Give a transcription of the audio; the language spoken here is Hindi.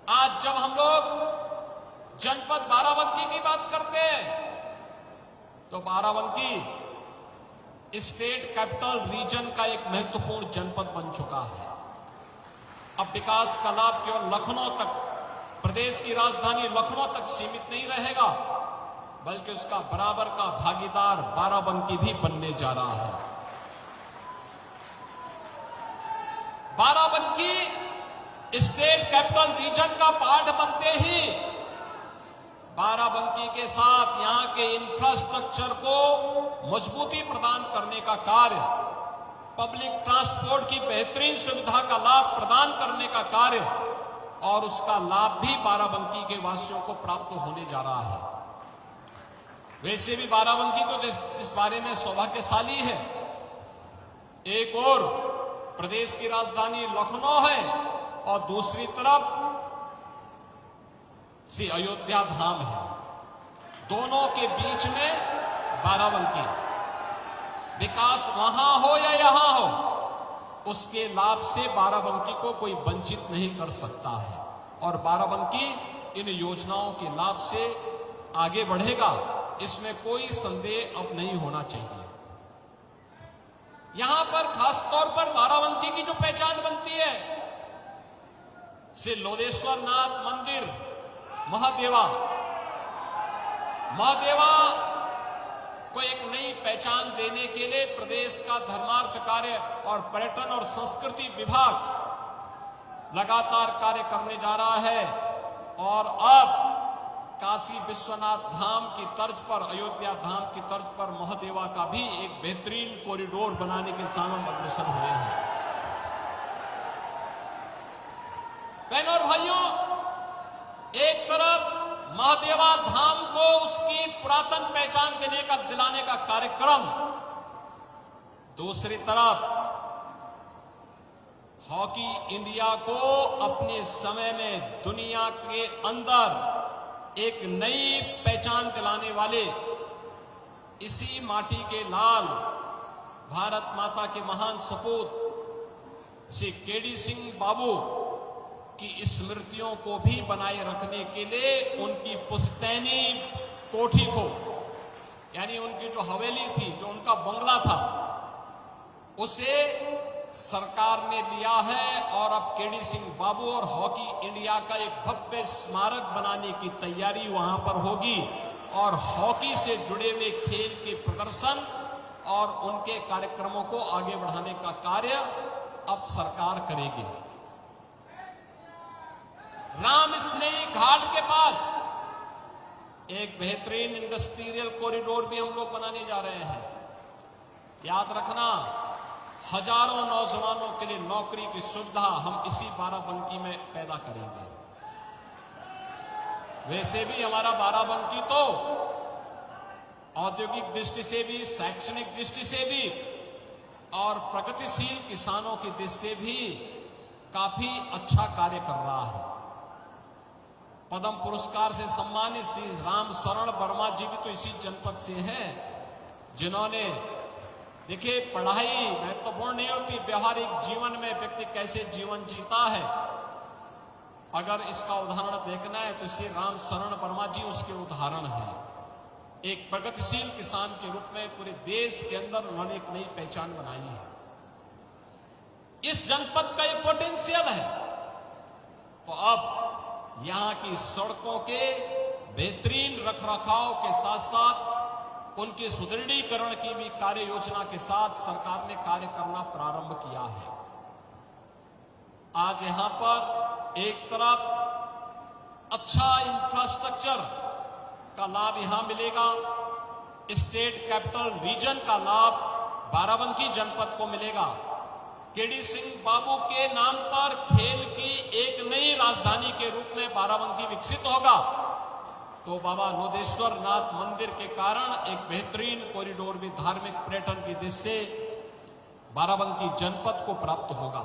आज जब हम लोग जनपद बाराबंकी की बात करते हैं तो बाराबंकी स्टेट कैपिटल रीजन का एक महत्वपूर्ण जनपद बन चुका है। अब विकास का लाभ केवल लखनऊ तक, प्रदेश की राजधानी लखनऊ तक सीमित नहीं रहेगा, बल्कि उसका बराबर का भागीदार बाराबंकी भी बनने जा रहा है। बाराबंकी स्टेट कैपिटल रीजन का पार्ट बनते ही बाराबंकी के साथ यहां के इंफ्रास्ट्रक्चर को मजबूती प्रदान करने का कार्य, पब्लिक ट्रांसपोर्ट की बेहतरीन सुविधा का लाभ प्रदान करने का कार्य और उसका लाभ भी बाराबंकी के वासियों को प्राप्त होने जा रहा है। वैसे भी बाराबंकी को इस बारे में सौभाग्यशाली है। एक और प्रदेश की राजधानी लखनऊ है और दूसरी तरफ श्री अयोध्या धाम है। दोनों के बीच में बाराबंकी, विकास वहां हो या यहां हो, उसके लाभ से बाराबंकी को कोई वंचित नहीं कर सकता है और बाराबंकी इन योजनाओं के लाभ से आगे बढ़ेगा, इसमें कोई संदेह अब नहीं होना चाहिए। यहां पर खासतौर पर बाराबंकी की जो पहचान बनती है, श्री लोदेश्वर नाथ मंदिर महादेवा को एक नई पहचान देने के लिए प्रदेश का धर्मार्थ कार्य और पर्यटन और संस्कृति विभाग लगातार कार्य करने जा रहा है और अब काशी विश्वनाथ धाम की तर्ज पर, अयोध्या धाम की तर्ज पर महादेवा का भी एक बेहतरीन कॉरिडोर बनाने के सामने अग्रसर हुए हैं। बहनों और भाइयों, एक तरफ महादेवा धाम को उसकी पुरातन पहचान दिलाने का कार्यक्रम, दूसरी तरफ हॉकी इंडिया को अपने समय में दुनिया के अंदर एक नई पहचान दिलाने वाले, इसी माटी के लाल भारत माता के महान सपूत श्री केडी सिंह बाबू की स्मृतियों को भी बनाए रखने के लिए उनकी पुश्तैनी कोठी को, यानी उनकी जो हवेली थी, जो उनका बंगला था, उसे सरकार ने लिया है और अब केडी सिंह बाबू और हॉकी इंडिया का एक भव्य स्मारक बनाने की तैयारी वहां पर होगी और हॉकी से जुड़े हुए खेल के प्रदर्शन और उनके कार्यक्रमों को आगे बढ़ाने का कार्य अब सरकार करेगी। राम स्नेही घाट के पास एक बेहतरीन इंडस्ट्रियल कॉरिडोर भी हम लोग बनाने जा रहे हैं। याद रखना, हजारों नौजवानों के लिए नौकरी की सुविधा हम इसी बाराबंकी में पैदा करेंगे। वैसे भी हमारा बाराबंकी तो औद्योगिक दृष्टि से भी, शैक्षणिक दृष्टि से भी और प्रगतिशील किसानों की दृष्टि से भी काफी अच्छा कार्य कर रहा है। पद्म पुरस्कार से सम्मानित श्री राम शरण वर्मा जी भी तो इसी जनपद से हैं, जिन्होंने, देखिए, पढ़ाई महत्वपूर्ण नहीं होती, व्यवहारिक जीवन में व्यक्ति कैसे जीवन जीता है, अगर इसका उदाहरण देखना है तो श्री राम शरण वर्मा जी उसके उदाहरण हैं। एक प्रगतिशील किसान के रूप में पूरे देश के अंदर उन्होंने एक नई पहचान बनाई है। इस जनपद का ये पोटेंशियल है, तो अब यहां की सड़कों के बेहतरीन रखरखाव के साथ साथ उनके सुदृढ़ीकरण की भी कार्य योजना के साथ सरकार ने कार्य करना प्रारंभ किया है। आज यहां पर एक तरफ अच्छा इंफ्रास्ट्रक्चर का लाभ यहां मिलेगा, स्टेट कैपिटल रीजन का लाभ बाराबंकी जनपद को मिलेगा। केडी सिंह बाबू के नाम पर खेल की एक नई राजधानी के रूप में बाराबंकी विकसित होगा, तो बाबा लोदेश्वर नाथ मंदिर के कारण एक बेहतरीन कॉरिडोर भी धार्मिक पर्यटन की दृष्टि से बाराबंकी जनपद को प्राप्त होगा।